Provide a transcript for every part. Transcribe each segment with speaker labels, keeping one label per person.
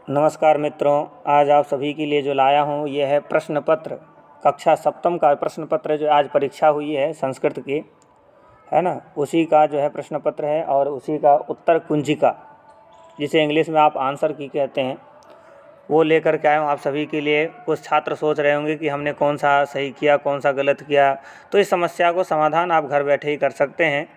Speaker 1: नमस्कार मित्रों, आज आप सभी के लिए जो लाया हूँ ये है प्रश्न पत्र। कक्षा सप्तम का प्रश्न पत्र जो आज परीक्षा हुई है संस्कृत की, है ना, उसी का जो है प्रश्न पत्र है और उसी का उत्तर कुंजिका, जिसे इंग्लिश में आप आंसर की कहते हैं, वो लेकर के आया हूँ आप सभी के लिए। कुछ छात्र सोच रहे होंगे कि हमने कौन सा सही किया, कौन सा गलत किया, तो इस समस्या को समाधान आप घर बैठे ही कर सकते हैं।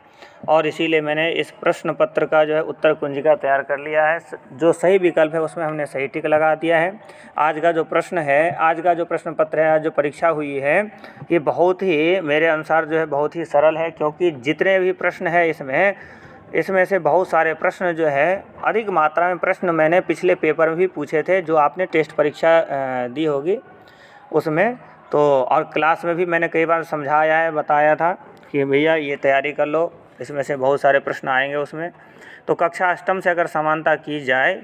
Speaker 1: और इसीलिए मैंने इस प्रश्न पत्र का जो है उत्तर कुंजिका तैयार कर लिया है। जो सही विकल्प है उसमें हमने सही टिक लगा दिया है। आज का जो प्रश्न है, आज का जो प्रश्न पत्र है, आज जो परीक्षा हुई है, ये बहुत ही मेरे अनुसार जो है बहुत ही सरल है, क्योंकि जितने भी प्रश्न है इसमें से बहुत सारे प्रश्न जो है, अधिक मात्रा में प्रश्न मैंने पिछले पेपर में भी पूछे थे, जो आपने टेस्ट परीक्षा दी होगी उसमें। तो और क्लास में भी मैंने कई बार समझाया है, बताया था कि भैया ये तैयारी कर लो, इसमें से बहुत सारे प्रश्न आएंगे उसमें। तो कक्षा अष्टम से अगर समानता की जाए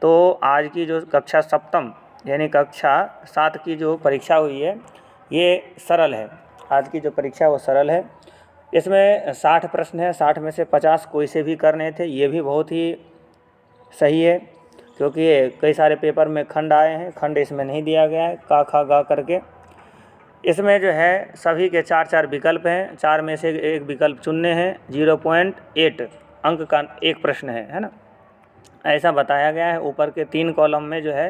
Speaker 1: तो आज की जो कक्षा सप्तम यानी कक्षा 7 की जो परीक्षा हुई है ये सरल है। आज की जो परीक्षा है वो सरल है। इसमें 60 प्रश्न है, 60 में से 50 कोई से भी करने थे, ये भी बहुत ही सही है, क्योंकि कई सारे पेपर में खंड आए हैं, खंड इसमें नहीं दिया गया है, का खा गा करके। इसमें जो है सभी के 4-4 विकल्प हैं, 4 में से एक विकल्प चुनने हैं। 0.8 अंक का एक प्रश्न है ना, ऐसा बताया गया है। ऊपर के 3 कॉलम में जो है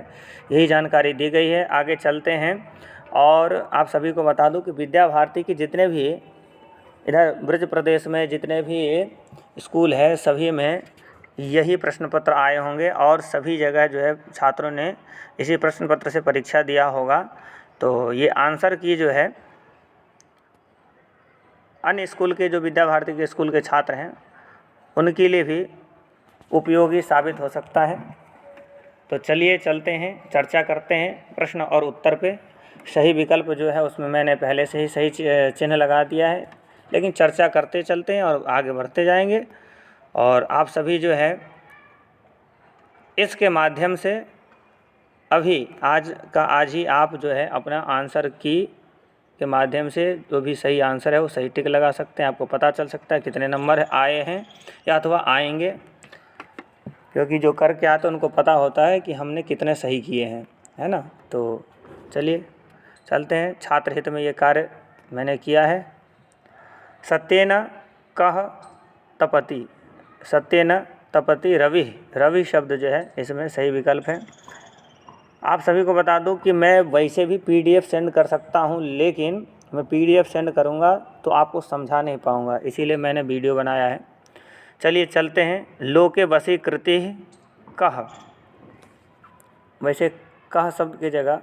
Speaker 1: यही जानकारी दी गई है। आगे चलते हैं और आप सभी को बता दूं कि विद्या भारती की जितने भी इधर ब्रज प्रदेश में जितने भी स्कूल है, सभी में यही प्रश्न पत्र आए होंगे और सभी जगह जो है छात्रों ने इसी प्रश्न पत्र से परीक्षा दिया होगा। तो ये आंसर की जो है अन्य स्कूल के, जो विद्या भारती के स्कूल के छात्र हैं, उनके लिए भी उपयोगी साबित हो सकता है। तो चलिए चलते हैं, चर्चा करते हैं प्रश्न और उत्तर पे। सही विकल्प जो है उसमें मैंने पहले से ही सही चिन्ह लगा दिया है, लेकिन चर्चा करते चलते हैं और आगे बढ़ते जाएंगे। और आप सभी जो है इसके माध्यम से अभी आज ही आप जो है अपना आंसर की के माध्यम से जो भी सही आंसर है वो सही टिक लगा सकते हैं। आपको पता चल सकता है कितने नंबर आए हैं या अथवा आएंगे, क्योंकि जो करके आते हैं उनको पता होता है कि हमने कितने सही किए हैं, है ना। तो चलिए चलते हैं। छात्र हित में ये कार्य मैंने किया है। सत्येन कः तपति, सत्येन तपति रवि, रवि शब्द जो है इसमें सही विकल्प है। आप सभी को बता दूं कि मैं वैसे भी पीडीएफ सेंड कर सकता हूं, लेकिन मैं पीडीएफ सेंड करूंगा तो आपको समझा नहीं पाऊंगा, इसीलिए मैंने वीडियो बनाया है। चलिए चलते हैं। लोके वशीकृति कः, वैसे कः शब्द की जगह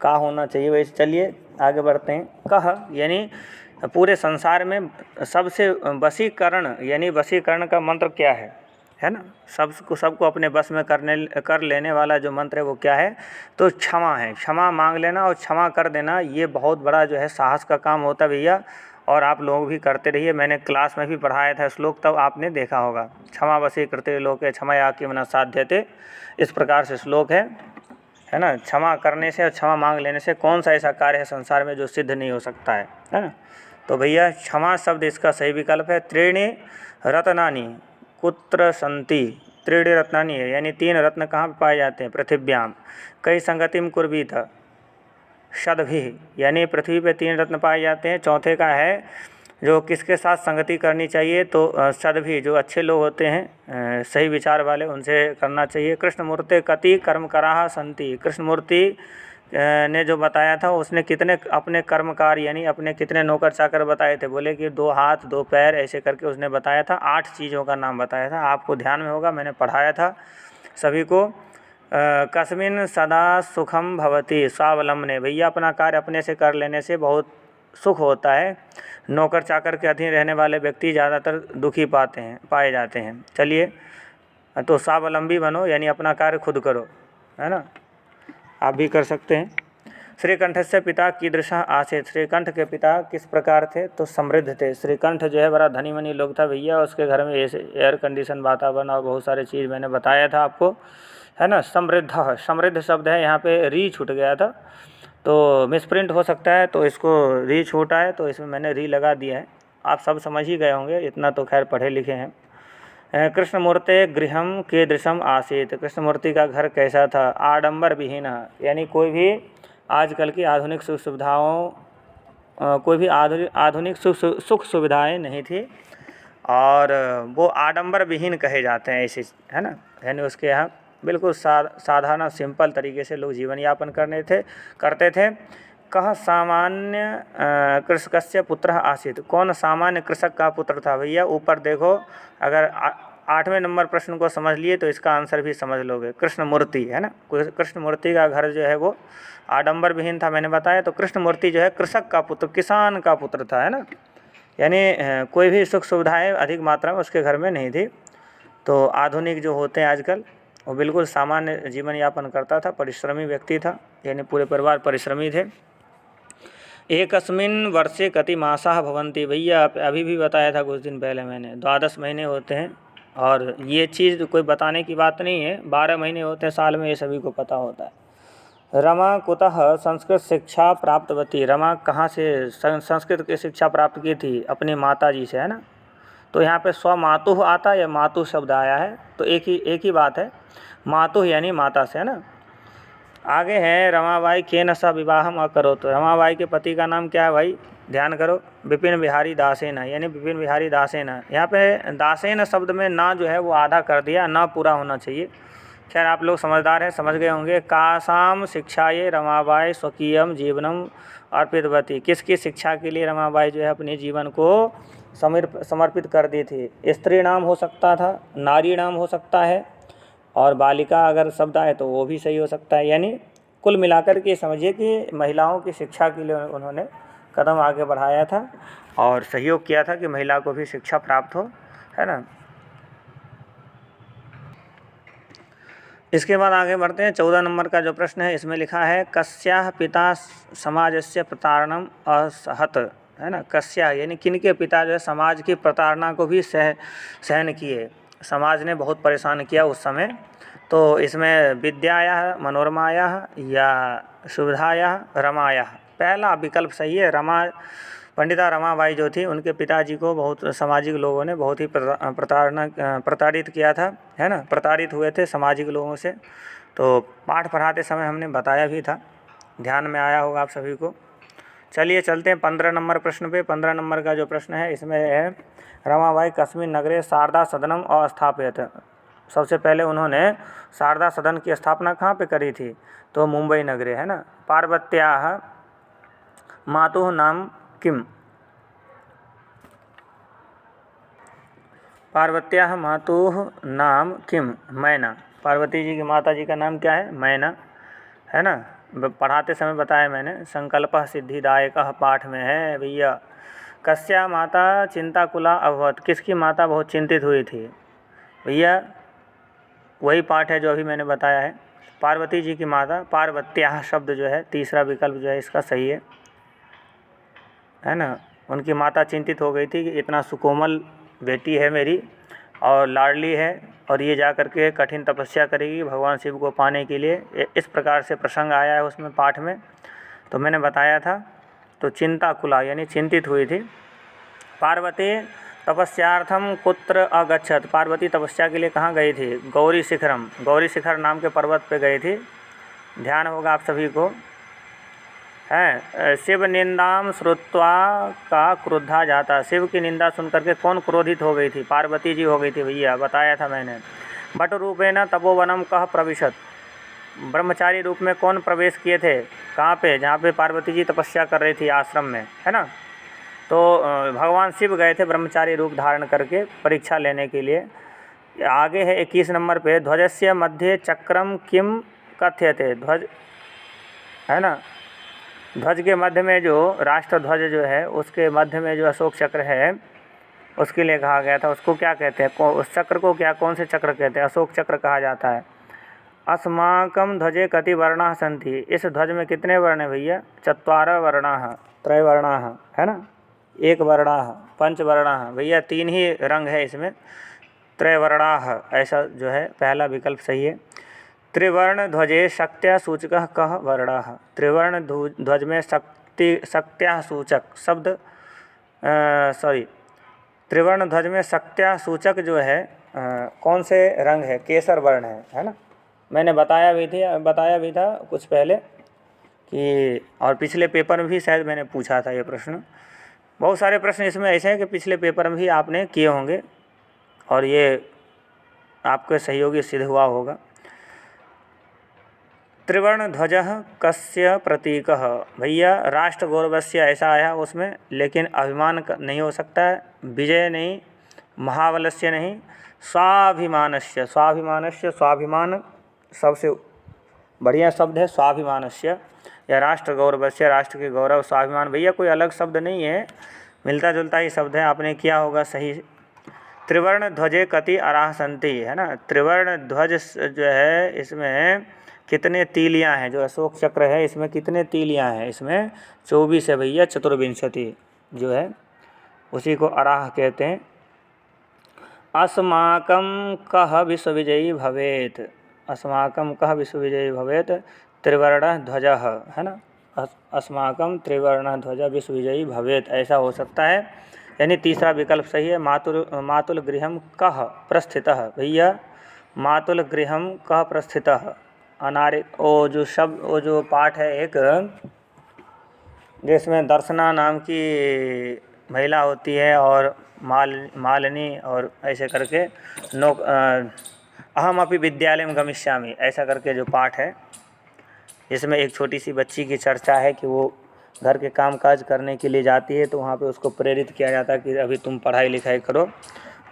Speaker 1: का होना चाहिए, वैसे चलिए आगे बढ़ते हैं। कः यानी पूरे संसार में सबसे वशीकरण, यानी वशीकरण का मंत्र क्या है ना, सबको अपने बस में कर लेने वाला जो मंत्र है वो क्या है, तो क्षमा है। क्षमा मांग लेना और क्षमा कर देना, ये बहुत बड़ा जो है साहस का काम होता है भैया, और आप लोग भी करते रहिए। मैंने क्लास में भी पढ़ाया था श्लोक, तब आपने देखा होगा। क्षमा वशीकृते लोके क्षमया किम न साध्यते, इस प्रकार से श्लोक है ना। क्षमा करने से और क्षमा मांग लेने से कौन सा ऐसा कार्य है संसार में जो सिद्ध नहीं हो सकता है ना। तो भैया क्षमा शब्द इसका सही विकल्प है। त्रीणि रत्नानि कुत्र सन्ति, त्रीणि रत्नानि है, यानी 3 रत्न कहाँ पर पाए जाते हैं, पृथिव्याम। कई संगतिम कुर्वीत षद्भिः, यानी पृथ्वी पे 3 रत्न पाए जाते हैं। चौथे का है जो किसके साथ संगति करनी चाहिए, तो सद्भिः, जो अच्छे लोग होते हैं, सही विचार वाले, उनसे करना चाहिए। कृष्णमूर्ते कति कर्मकराः सन्ति, कृष्णमूर्ति ने जो बताया था उसने कितने अपने कर्मकार यानी अपने कितने नौकर चाकर बताए थे, बोले कि 2 हाथ 2 पैर ऐसे करके उसने बताया था। 8 चीज़ों का नाम बताया था, आपको ध्यान में होगा, मैंने पढ़ाया था सभी को। कस्मिन् सदा सुखम भवति स्वावलंबने, भैया अपना कार्य अपने से कर लेने से बहुत सुख होता है। नौकर चाकर के अधीन रहने वाले व्यक्ति ज़्यादातर दुखी पाए जाते हैं। चलिए, तो स्वावलंबी बनो, यानी अपना कार्य खुद करो, है ना, आप भी कर सकते हैं। श्रीकंठस्य पिता कीदृशः आसीत्, श्रीकंठ के पिता किस प्रकार थे, तो समृद्ध थे। श्रीकंठ जो है बड़ा धनी मनी लोग था भैया, उसके घर में एयर कंडीशन वातावरण और बहुत सारे चीज़ मैंने बताया था आपको, है ना। समृद्ध, समृद्ध शब्द है, यहाँ पे री छूट गया था तो मिसप्रिंट हो सकता है, तो इसको री छूटा है तो इसमें मैंने री लगा दिया है। आप सब समझ ही गए होंगे, इतना तो खैर पढ़े लिखे हैं, कृष्णमूर्ते गृहम कीदृशम आसीत, कृष्णमूर्ति का घर कैसा था। आडंबर विहीन, यानी कोई भी आजकल की आधुनिक सुख सुविधाओं कोई भी आधुनिक सुख सुविधाएं नहीं थी, और वो आडंबर विहीन कहे जाते हैं ऐसे, है ना। यानी उसके यहाँ बिल्कुल साधारण सिंपल तरीके से लोग जीवन यापन करते थे। कह सामान्य कृषकस्य पुत्र आसीत, कौन सामान्य कृषक का पुत्र था। भैया ऊपर देखो, अगर 8वें नंबर प्रश्न को समझ लिए तो इसका आंसर भी समझ लोगे। कृष्णमूर्ति, है ना, कृष्णमूर्ति का घर जो है वो आडंबर विहीन था, मैंने बताया। तो कृष्णमूर्ति जो है कृषक का पुत्र, किसान का पुत्र था, है ना। यानी कोई भी सुख सुविधाएं अधिक मात्रा में उसके घर में नहीं थी। तो आधुनिक जो होते हैं आजकल, वो बिल्कुल सामान्य जीवन यापन करता था, परिश्रमी व्यक्ति था, यानी पूरे परिवार परिश्रमी थे। एकस्मिन् वर्षे कति मासाः भवन्ति, भैया अभी भी बताया था कुछ दिन पहले मैंने, 12 महीने होते हैं। और ये चीज़ कोई बताने की बात नहीं है, 12 महीने होते हैं साल में, ये सभी को पता होता है। रमा कुतः संस्कृत शिक्षा प्राप्तवती, रमा कहाँ से संस्कृत की शिक्षा प्राप्त की थी, अपनी माता जी से, है ना। तो यहाँ पे स्वमातुः आता या मातु शब्द आया है, तो एक ही बात है, मातुः यानी माता से, है ना। आगे है रमाबाई केन सह विवाहम अकरोत्, रमाबाई के पति का नाम क्या है भाई, ध्यान करो, विपिन बिहारी दासेन, यानी विपिन बिहारी दासेन। यहाँ पे दासेन शब्द में ना जो है वो आधा कर दिया, ना पूरा होना चाहिए। खैर आप लोग समझदार हैं, समझ गए होंगे। कासाम शिक्षाये रमाबाई स्वकीयम जीवनम अर्पितवती, किसकी शिक्षा के लिए रमाबाई जो है अपने जीवन को समर्पित कर दी थी। स्त्री नाम हो सकता था, नारी नाम हो सकता है, और बालिका अगर शब्द आए तो वो भी सही हो सकता है। यानी कुल मिलाकर के समझिए कि महिलाओं की शिक्षा के लिए उन्होंने कदम आगे बढ़ाया था और सहयोग किया था कि महिला को भी शिक्षा प्राप्त हो, है ना। इसके बाद आगे बढ़ते हैं। 14 नंबर का जो प्रश्न है, इसमें लिखा है कस्याः पिता समाजस्य प्रतारणम असहत, है ना। कस्या यानी किनके पिता जो है समाज की प्रताड़ना को भी सहन किए, समाज ने बहुत परेशान किया उस समय। तो इसमें विद्याया, मनोरमाया या सुविधाया, रमाया, पहला विकल्प सही है। पंडिता रमाबाई जो थी, उनके पिताजी को बहुत सामाजिक लोगों ने बहुत ही प्रताड़ित किया था, है ना, प्रताड़ित हुए थे सामाजिक लोगों से। तो पाठ पढ़ाते समय हमने बताया भी था, ध्यान में आया होगा आप सभी को। चलिए चलते हैं 15 नंबर प्रश्न पे। 15 नंबर का जो प्रश्न है, इसमें है रमाबाई कस्मिन् नगरे शारदा सदनम अस्थापयत, सबसे पहले उन्होंने शारदा सदन की स्थापना कहाँ पे करी थी, तो मुंबई नगरे, है ना। पार्वत्याः मातुः नाम किम, पार्वत्याः मातुः नाम किम, मैना, पार्वती जी की माता जी का नाम क्या है, मैना, है ना। पढ़ाते समय बताया मैंने, संकल्पः सिद्धिदायकः पाठ में है भैया। कस्या माता चिंताकुला अभवत, किसकी माता बहुत चिंतित हुई थी भैया, वही पाठ है जो अभी मैंने बताया है, पार्वती जी की माता। पार्वत्याः शब्द जो है, तीसरा विकल्प जो है इसका सही है ना। उनकी माता चिंतित हो गई थी कि इतना सुकोमल बेटी है मेरी और लाडली है, और ये जा कर के कठिन तपस्या करेगी भगवान शिव को पाने के लिए, इस प्रकार से प्रसंग आया है उसमें पाठ में, तो मैंने बताया था। तो चिंताकुला यानी चिंतित हुई थी। पार्वती तपस्यार्थम कुत्र अगच्छत, पार्वती तपस्या के लिए कहाँ गई थी, गौरी शिखरम, गौरी शिखर नाम के पर्वत पे गई थी, ध्यान होगा आप सभी को, है। शिव निंदाम श्रुत्वा का क्रुद्धा जाता, शिव की निंदा सुन करके कौन क्रोधित हो गई थी, पार्वती जी हो गई थी भैया, बताया था मैंने। बट रूपेण तपोवनम कह प्रविशत, ब्रह्मचारी रूप में कौन प्रवेश किए थे, कहाँ पे, जहाँ पे पार्वती जी तपस्या कर रही थी आश्रम में, है ना। तो भगवान शिव गए थे ब्रह्मचारी रूप धारण करके परीक्षा लेने के लिए। आगे है 21 नंबर पे, ध्वजस्य मध्ये चक्रम किम कथ्यते, ध्वज, है ना, ध्वज के मध्य में जो राष्ट्र ध्वज जो है, उसके मध्य में जो अशोक चक्र है, उसके लिए कहा गया था, उसको क्या कहते हैं, उस चक्र को क्या, कौन से चक्र कहते हैं, अशोक चक्र कहा जाता है। अस्माकं ध्वजे कति वर्णाः सन्ति, इस ध्वज में कितने वर्ण है भैया, चत्वारः वर्णाः, त्रयवर्णाः, है ना, एक वर्णाः, पंचवर्णाः, भैया 3 ही रंग है इसमें, त्रयवर्णाः, ऐसा जो है पहला विकल्प सही है। त्रिवर्ण ध्वजे शक्त्या सूचकः कः वर्णः, त्रिवर्ण ध्वज में शक्त्या सूचक शब्द, त्रिवर्ण ध्वज में शक्त्या सूचक जो है कौन से रंग है, केसर वर्ण है ना। मैंने बताया भी था कुछ पहले कि, और पिछले पेपर में भी शायद मैंने पूछा था ये प्रश्न। बहुत सारे प्रश्न इसमें ऐसे हैं कि पिछले पेपर में भी आपने किए होंगे और ये आपके सहयोगी सिद्ध हुआ होगा। त्रिवर्ण ध्वज कस्य प्रतीकः, भैया राष्ट्र गौरवस्य ऐसा आया उसमें, लेकिन अभिमान नहीं हो सकता है, विजय नहीं, महाबलस्य नहीं, स्वाभिमानस्य। स्वाभिमानस्य, स्वाभिमान सबसे बढ़िया शब्द है स्वाभिमानस्य, या राष्ट्र गौरवस्य, राष्ट्र के गौरव, स्वाभिमान भैया कोई अलग शब्द नहीं है, मिलता जुलता ही शब्द है, आपने किया होगा सही। त्रिवर्ण ध्वजे कति अराह सन्ति, है ना। त्रिवर्ण ध्वज जो है इसमें कितने तीलियां हैं, जो अशोक चक्र है इसमें कितने तीलियां हैं, इसमें 24 है भैया, चतुर्विंशति जो है उसी को अराह कहते हैं। अस्माकं कः विश्वविजयी भवेत्, अस्माकं कः विश्वविजयी भवेत्, त्रिवर्ण ध्वज, है ना। अस्माकं त्रिवर्ण ध्वज विश्वविजयी भवेत्, ऐसा हो सकता है, यानी तीसरा विकल्प सही है। मातुल गृहं कः प्रस्थितः, भैया मातुल गृहं कः प्रस्थितः, अनारि वो जो पाठ है एक, जिसमें दर्शना नाम की महिला होती है और मालिनी और ऐसे करके अहम अपि विद्यालयं गमिष्यामि, ऐसा करके जो पाठ है, इसमें एक छोटी सी बच्ची की चर्चा है कि वो घर के कामकाज करने के लिए जाती है, तो वहाँ पे उसको प्रेरित किया जाता है कि अभी तुम पढ़ाई लिखाई करो,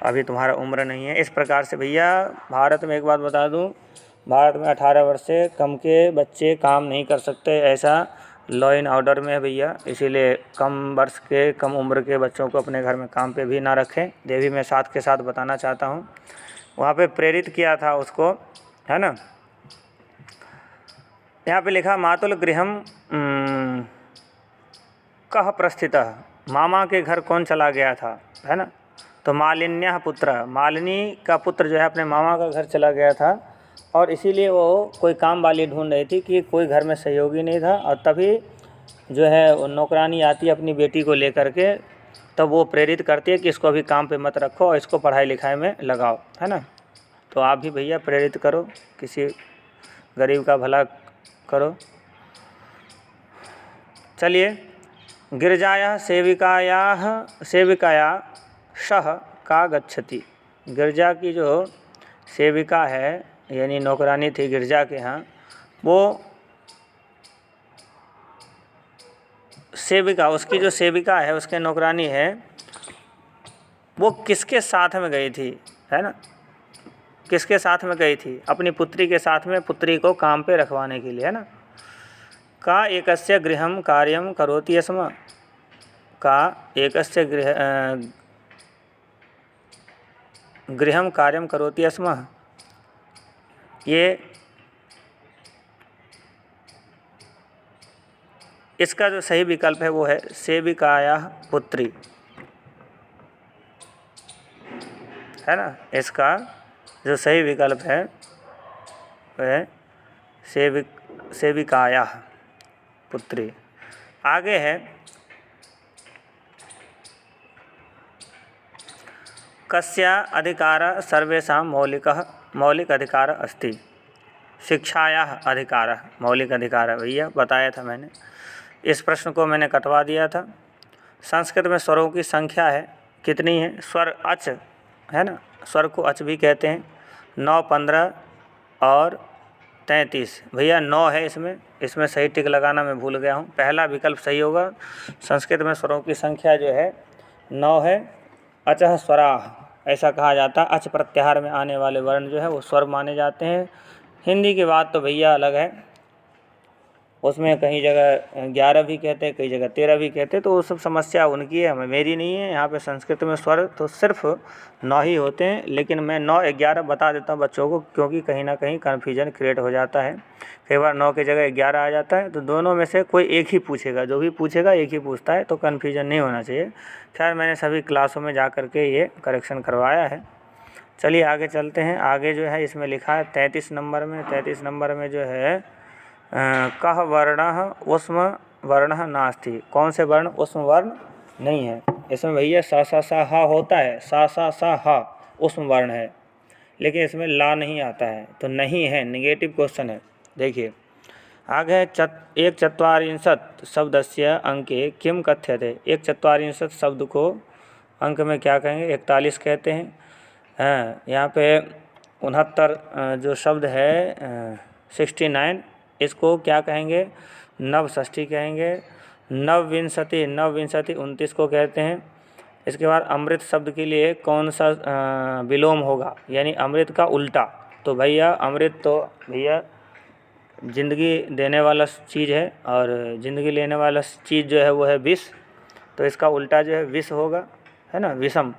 Speaker 1: अभी तुम्हारा उम्र नहीं है। इस प्रकार से भैया भारत में एक बात बता दूं, भारत में 18 वर्ष से कम के बच्चे काम नहीं कर सकते, ऐसा लॉ एंड ऑर्डर में है भैया। इसीलिए कम वर्ष के, कम उम्र के बच्चों को अपने घर में काम पे भी ना रखें, ये भी मैं साथ के साथ बताना चाहता हूँ। वहाँ पे प्रेरित किया था उसको, है ना। यहाँ पे लिखा मातुल गृहम कः प्रस्थितः, मामा के घर कौन चला गया था, है ना। तो मालिन्यः पुत्र, मालिनी का पुत्र जो है अपने मामा का घर चला गया था, और इसीलिए वो कोई काम वाली ढूंढ रही थी कि कोई घर में सहयोगी नहीं था, और तभी जो है वो नौकरानी आती है अपनी बेटी को लेकर के, तब वो प्रेरित करती है कि इसको अभी काम पे मत रखो और इसको पढ़ाई लिखाई में लगाओ, है ना। तो आप भी भैया प्रेरित करो, किसी गरीब का भला करो। चलिए, गिरजायाः सेविकाया सह का गच्छति, गिरजा की जो सेविका है यानी नौकरानी थी गिरजा के यहाँ, वो सेविका, उसकी जो सेविका है, उसके नौकरानी है, वो किसके साथ में गई थी, है ना, किसके साथ में गई थी, अपनी पुत्री के साथ में, पुत्री को काम पे रखवाने के लिए, है ना। का एकस्य गृहं कार्यं करोति स्म, का एकस्य गृहं कार्यं करोति स्म, ये इसका जो सही विकल्प है वो है सेविकायाः पुत्री, है ना। इसका जो सही विकल्प है वह सेविकायाः पुत्री। आगे है कस्या अधिकारः सर्वेषां मौलिक अधिकार अस्ति, शिक्षायाः अधिकारः मौलिक अधिकार, भैया बताया था मैंने, इस प्रश्न को मैंने कटवा दिया था। संस्कृत में स्वरों की संख्या है कितनी है, स्वर अच, है ना, स्वर को अच भी कहते हैं, 9, 15 और 33, भैया 9 है इसमें सही टिक लगाना मैं भूल गया हूँ, पहला विकल्प सही होगा। संस्कृत में स्वरों की संख्या जो है 9 है। अचः स्वराः ऐसा कहा जाता है, अच प्रत्याहार में आने वाले वर्ण जो है वो स्वर माने जाते हैं। हिंदी की बात तो भैया अलग है, उसमें कहीं जगह 11 भी कहते हैं, कई जगह 13 भी कहते हैं, तो वो सब समस्या उनकी है, मेरी नहीं है। यहाँ पे संस्कृत में स्वर तो सिर्फ 9 ही होते हैं, लेकिन मैं 9, 11 बता देता हूँ बच्चों को, क्योंकि कहीं ना कहीं कन्फ्यूजन क्रिएट हो जाता है, कई बार 9 की जगह 11 आ जाता है, तो दोनों में से कोई एक ही पूछेगा, जो भी पूछेगा एक ही पूछता है, तो कन्फ्यूजन नहीं होना चाहिए। खैर मैंने सभी क्लासों में जा कर के ये करेक्शन करवाया है। चलिए आगे चलते हैं। आगे जो है इसमें लिखा है 33 नंबर में जो है कः वर्णः उष्म वर्णः नास्ति, कौन से वर्ण उष्म वर्ण नहीं है। इसमें भैया सा सा सा हा होता है, सा सा सा हा उष्म वर्ण है, लेकिन इसमें ला नहीं आता है, तो नहीं है, निगेटिव क्वेश्चन है। देखिए आगे एक चत्वारिंशत् शब्दस्य अंके किम कथ्यते। एक चत्वारिंशत् शब्द को अंक में क्या कहेंगे, 41 कहते हैं। हाँ, यहाँ पे 69 जो शब्द है 69, इसको क्या कहेंगे, नवषष्ठी कहेंगे। नवविंशति 29 को कहते हैं। इसके बाद अमृत शब्द के लिए कौन सा विलोम होगा, यानी अमृत का उल्टा। तो भैया अमृत तो भैया जिंदगी देने वाला चीज़ है, और ज़िंदगी लेने वाला चीज़ जो है वो है विष, तो इसका उल्टा जो है विष होगा, है ना, विषम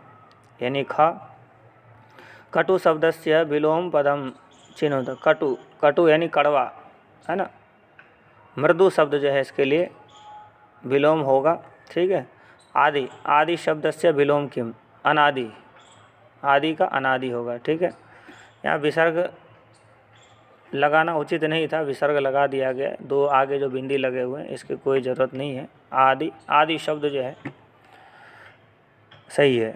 Speaker 1: यानी खा। कटु शब्दस्य विलोम पदम चिन्होत। कटु, कटु यानी कड़वा, है ना। मृदु शब्द जो है इसके लिए विलोम होगा, ठीक है। आदि, आदि शब्दस्य विलोम किम, अनादि, आदि का अनादि होगा, ठीक है। यहाँ विसर्ग लगाना उचित नहीं था, विसर्ग लगा दिया गया। दो आगे जो बिंदी लगे हुए हैं इसकी कोई ज़रूरत नहीं है। आदि, आदि शब्द जो है सही है,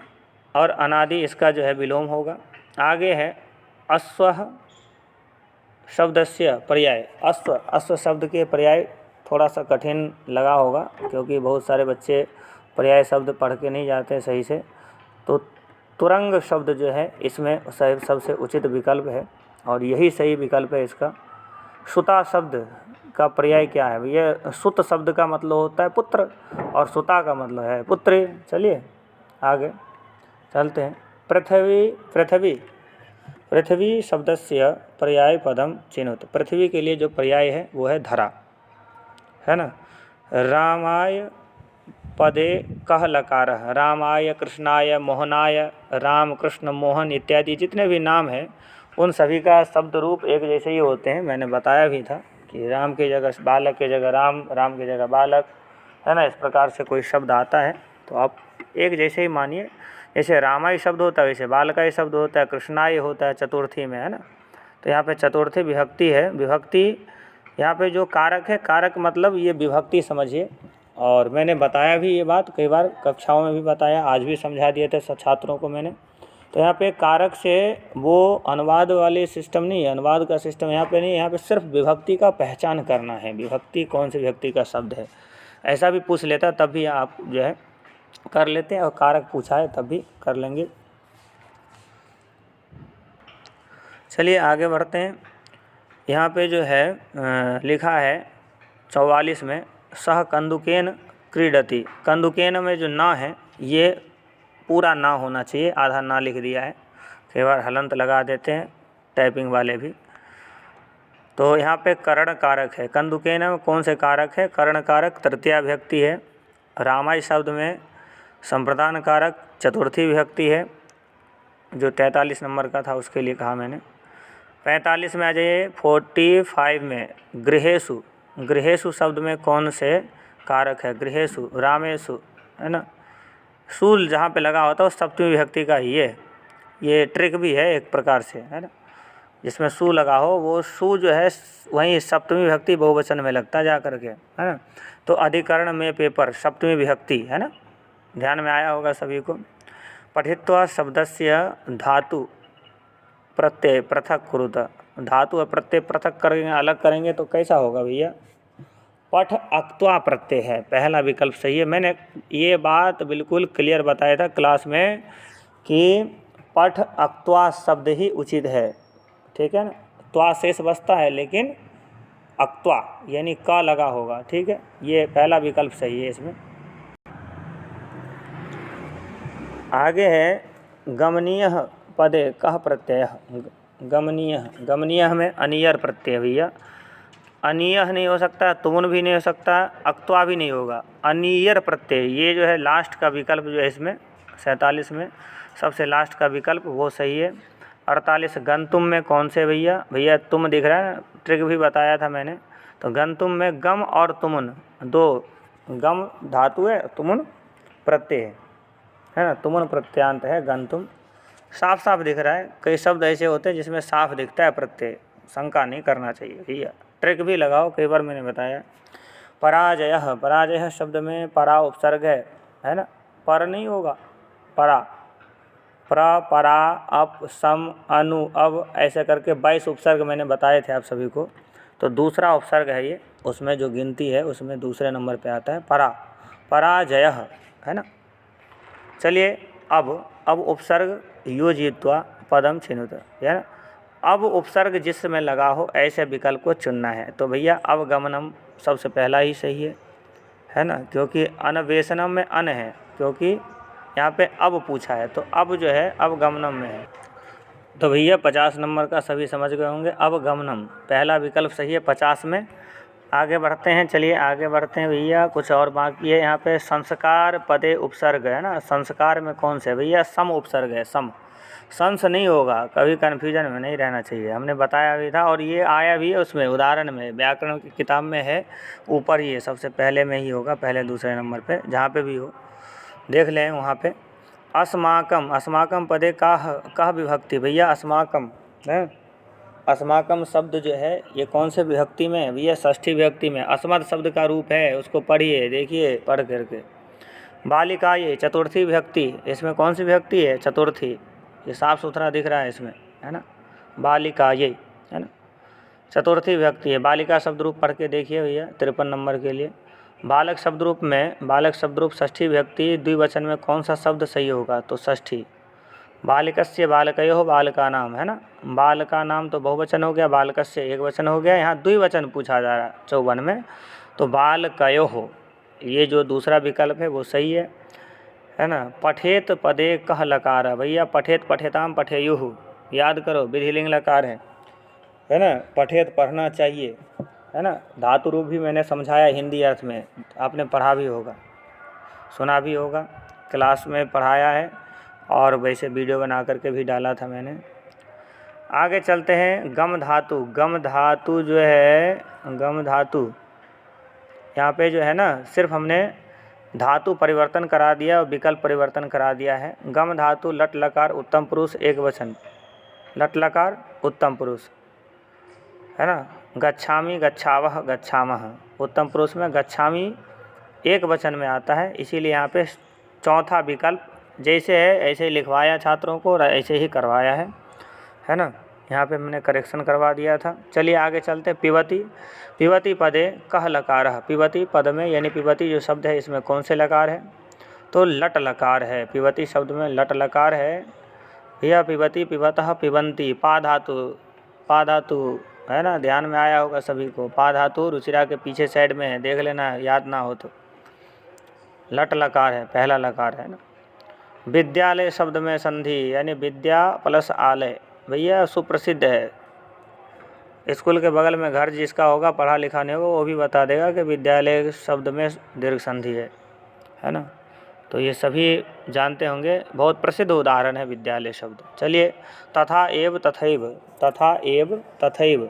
Speaker 1: और अनादि इसका जो है विलोम होगा। आगे है अश्वः शब्दस्य पर्याय। अश्व, अश्व शब्द के पर्याय थोड़ा सा कठिन लगा होगा, क्योंकि बहुत सारे बच्चे पर्याय शब्द पढ़ के नहीं जाते सही से। तो तुरंग शब्द जो है इसमें सबसे उचित विकल्प है, और यही सही विकल्प है इसका। सुता शब्द का पर्याय क्या है भैया। सुत शब्द का मतलब होता है पुत्र, और सुता का मतलब है पुत्री। चलिए आगे चलते हैं। पृथ्वी, पृथ्वी, पृथ्वी शब्दस्य पर्याय पदम चिन्होत। पृथ्वी के लिए जो पर्याय है वो है धरा, है ना। रामाय पदे कह लकारः। रामाय, कृष्णाय, मोहनाय, राम, कृष्ण, मोहन इत्यादि जितने भी नाम हैं उन सभी का शब्द रूप एक जैसे ही होते हैं। मैंने बताया भी था कि राम की जगह बालक की जगह राम, राम की जगह बालक, है ना। इस प्रकार से कोई शब्द आता है तो आप एक जैसे ही मानिए। जैसे रामाय शब्द होता है वैसे बालकाय शब्द होता है, कृष्णाय होता है चतुर्थी में, है ना। तो यहाँ पे चतुर्थी विभक्ति है। विभक्ति यहाँ पे जो कारक है, कारक मतलब ये विभक्ति समझिए। और मैंने बताया भी ये बात कई बार कक्षाओं में भी बताया, आज भी समझा दिए थे छात्रों को मैंने। तो यहाँ पे कारक से वो अनुवाद वाले सिस्टम नहीं है, अनुवाद का सिस्टम यहाँ पे नहीं है। यहाँ पे सिर्फ विभक्ति का पहचान करना है, विभक्ति कौन सी विभक्ति का शब्द है, ऐसा भी पूछ लेता तब भी आप जो है कर लेते हैं, और कारक पूछा है तब भी कर लेंगे। चलिए आगे बढ़ते हैं। यहाँ पे जो है लिखा है 44 में, सह कंदुकेन क्रीडति। कंदुकेन में जो ना है ये पूरा ना होना चाहिए, आधा ना लिख दिया है। कई बार हलंत लगा देते हैं टाइपिंग वाले भी। तो यहाँ पे करण कारक है। कंदुकेन में कौन से कारक है, करण कारक तृतीया विभक्ति है। रामाय शब्द में संप्रदान कारक चतुर्थी विभक्ति है, जो 43 नंबर का था उसके लिए कहा मैंने। 45 में आ जाइए। 45 में गृहेषु, गृहेषु शब्द में कौन से कारक है, गृहेषु, रामेषु, है ना। सूल जहाँ पे लगा होता है उस सप्तमी विभक्ति का ही ये ट्रिक भी है एक प्रकार से, है ना। जिसमें सू लगा हो वो सू जो है वहीं सप्तमी विभक्ति बहुवचन में लगता जा करके, है ना। तो अधिकरण में पेपर सप्तमी विभक्ति, है ना, ध्यान में आया होगा सभी को। पठित्वा शब्दस्य धातु प्रत्यय पृथक कुरुत। धातु और प्रत्यय पृथक करेंगे, अलग करेंगे तो कैसा होगा भैया, पठ अक्त्वा प्रत्यय है, पहला विकल्प सही है। मैंने ये बात बिल्कुल क्लियर बताया था क्लास में कि पठ अक्त्वा शब्द ही उचित है, ठीक है ना। त्वा शेष बचता है लेकिन अक्त्वा यानी का लगा होगा, ठीक है। ये पहला विकल्प सही है इसमें। आगे है गमनीय पदे कह प्रत्यय। गमनीय, गमनीय में अनियर प्रत्यय भैया। अनियह नहीं हो सकता, तुमुन भी नहीं हो सकता, अक्त्वा भी नहीं होगा, अनियर प्रत्यय ये जो है लास्ट का विकल्प जो है इसमें 47 में सबसे लास्ट का विकल्प वो सही है। 48 गंतुम में कौन से भैया, भैया तुम दिख रहा है ना, ट्रिक भी बताया था मैंने। तो गंतुम में गम और तुमुन दो, गम धातु है, तुमुन प्रत्यय है ना, तुमुन प्रत्यांत है गंतुम। साफ साफ दिख रहा है, कई शब्द ऐसे होते हैं जिसमें साफ दिखता है प्रत्यय, शंका नहीं करना चाहिए भैया, ट्रिक भी लगाओ, कई बार मैंने बताया। पराजय, पराजय शब्द में परा उपसर्ग है ना, पर नहीं होगा, परा, प्र, परा, अप, सम, अनु, अब, ऐसे करके 22 उपसर्ग मैंने बताए थे आप सभी को। तो दूसरा उपसर्ग है ये, उसमें जो गिनती है उसमें दूसरे नंबर पे आता है परा, पराजयः, है ना। चलिए अब उपसर्ग योजयित्वा पदम छिनुत, है ना। अब उपसर्ग जिसमें लगा हो ऐसे विकल्प को चुनना है। तो भैया अवगमनम सबसे पहला ही सही है ना, क्योंकि अन्वेषणम में अन है, क्योंकि यहाँ पे अब पूछा है, तो अब जो है अवगमनम में है। तो भैया 50 नंबर का सभी समझ गए होंगे, अवगमनम पहला विकल्प सही है 50 में। आगे बढ़ते हैं, चलिए आगे बढ़ते हैं भैया, कुछ और बाकी है यहाँ पे। संस्कार पदे उपसर्ग है ना, संस्कार में कौन से भैया, सम उपसर्ग है, सम, संस नहीं होगा, कभी कन्फ्यूजन में नहीं रहना चाहिए, हमने बताया भी था। और ये आया भी है उसमें उदाहरण में, व्याकरण की किताब में है, ऊपर ही है, सबसे पहले में ही होगा, पहले दूसरे नंबर पे, जहाँ पे भी हो देख लें वहाँ पे। अस्माकम, अस्माकम पदे कह विभक्ति भैया, अस्माकम है, अस्माकम शब्द जो है ये कौन से विभक्ति में है भैया, षष्ठी विभक्ति में। अस्मद शब्द का रूप है, उसको पढ़िए, देखिए पढ़ करके। बालिका ये चतुर्थी विभक्ति, इसमें कौन सी विभक्ति है, चतुर्थी, ये साफ सुथरा दिख रहा है इसमें, है ना। बालिका ये, है ना, चतुर्थी विभक्ति है। बालिका शब्द रूप पढ़ के देखिए भैया 53 नंबर के लिए। बालक शब्द रूप में, बालक शब्द रूप षष्ठी विभक्ति, द्विवचन में कौन सा शब्द सही होगा, तो षष्ठी। बालिकस्य बालकयोः बालका नाम, है ना, बालका नाम तो बहुवचन हो गया, बालकस्य एक वचन हो गया, यहाँ द्विवचन पूछा जा रहा है 54 में, तो बालकयोः ये जो दूसरा विकल्प है वो सही है ना। पठेत पदे कह लकार, भैया पठेत पठेताम पठेयुः, याद करो विधिलिंग लकार है ना। पठेत पढ़ना चाहिए, है ना। धातु रूप भी मैंने समझाया हिंदी अर्थ में, आपने पढ़ा भी होगा, सुना भी होगा, क्लास में पढ़ाया है, और वैसे वीडियो बना करके भी डाला था मैंने। आगे चलते हैं, गम धातु, गम धातु जो है, गम धातु यहाँ पे जो है ना, सिर्फ हमने धातु परिवर्तन करा दिया और विकल्प परिवर्तन करा दिया है। गम धातु लट लकार उत्तम पुरुष एक वचन, लट लकार उत्तम पुरुष, है ना। गच्छामि गच्छावह गच्छामः, उत्तम पुरुष में गच्छामि एक वचन में आता है, इसीलिए यहाँ पे चौथा विकल्प जैसे है ऐसे ही लिखवाया छात्रों को और ऐसे ही करवाया है ना। यहाँ पे मैंने करेक्शन करवा दिया था। चलिए आगे चलते, पिबती, पिबती पदे कह लकारः, पिबती पद में यानी पिबती जो शब्द है इसमें कौन से लकार है, तो लट लकार है। पिबती शब्द में लट लकार है भैया। पिबती पिबतः पिबंती, पा धातु है ना, ध्यान में आया होगा सभी को, पा धातु रुचिरा के पीछे साइड में है, देख लेना याद ना हो तो। लट लकार है, पहला लकार है ना। विद्यालय शब्द में संधि यानी विद्या प्लस आलय, भैया सुप्रसिद्ध है, स्कूल के बगल में घर जिसका होगा पढ़ा लिखा नहीं होगा वो भी बता देगा कि विद्यालय शब्द में दीर्घ संधि है ना। तो ये सभी जानते होंगे, बहुत प्रसिद्ध उदाहरण है विद्यालय शब्द। चलिए, तथा एव तथैव, तथा एव तथैव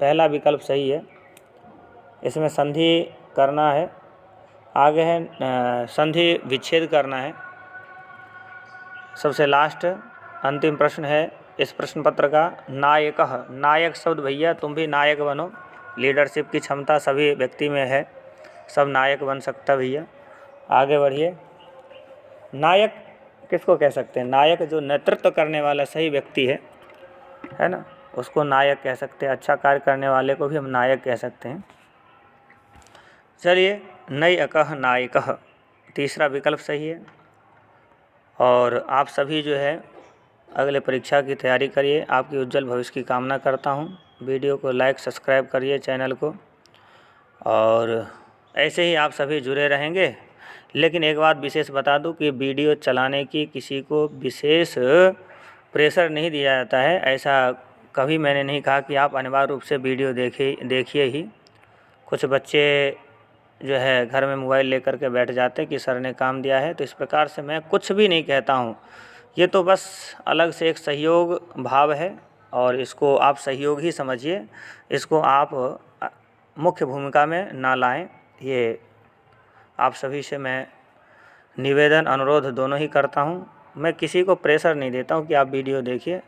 Speaker 1: पहला विकल्प सही है, इसमें संधि करना है। आगे है संधि विच्छेद करना है। सबसे लास्ट अंतिम प्रश्न है इस प्रश्न पत्र का, नायकः, नायक शब्द भैया तुम भी नायक बनो, लीडरशिप की क्षमता सभी व्यक्ति में है, सब नायक बन सकता भैया। आगे बढ़िए, नायक किसको कह सकते हैं, नायक जो नेतृत्व करने वाला सही व्यक्ति है ना, उसको नायक कह सकते हैं। अच्छा कार्य करने वाले को भी हम नायक कह सकते हैं। चलिए, नयकः नायकः तीसरा विकल्प सही है। और आप सभी जो है अगले परीक्षा की तैयारी करिए, आपकी उज्जवल भविष्य की कामना करता हूँ। वीडियो को लाइक सब्सक्राइब करिए चैनल को, और ऐसे ही आप सभी जुड़े रहेंगे। लेकिन एक बात विशेष बता दूं कि वीडियो चलाने की किसी को विशेष प्रेशर नहीं दिया जाता है, ऐसा कभी मैंने नहीं कहा कि आप अनिवार्य रूप से वीडियो देखिए ही। कुछ बच्चे जो है घर में मोबाइल लेकर के बैठ जाते कि सर ने काम दिया है, तो इस प्रकार से मैं कुछ भी नहीं कहता हूँ। ये तो बस अलग से एक सहयोग भाव है, और इसको आप सहयोग ही समझिए, इसको आप मुख्य भूमिका में ना लाएं। ये आप सभी से मैं निवेदन अनुरोध दोनों ही करता हूँ। मैं किसी को प्रेशर नहीं देता हूँ कि आप वीडियो देखिए,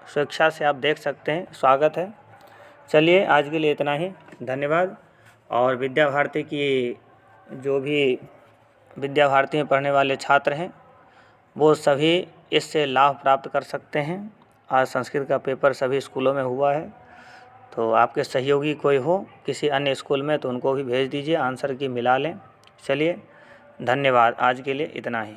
Speaker 1: स्वेच्छा से आप देख सकते हैं, स्वागत है। चलिए आज के लिए इतना ही, धन्यवाद। और विद्या भारती की जो भी विद्या भारती में पढ़ने वाले छात्र हैं वो सभी इससे लाभ प्राप्त कर सकते हैं। आज संस्कृत का पेपर सभी स्कूलों में हुआ है, तो आपके सहयोगी कोई हो किसी अन्य स्कूल में तो उनको भी भेज दीजिए, आंसर की मिला लें। चलिए, धन्यवाद। आज के लिए इतना ही।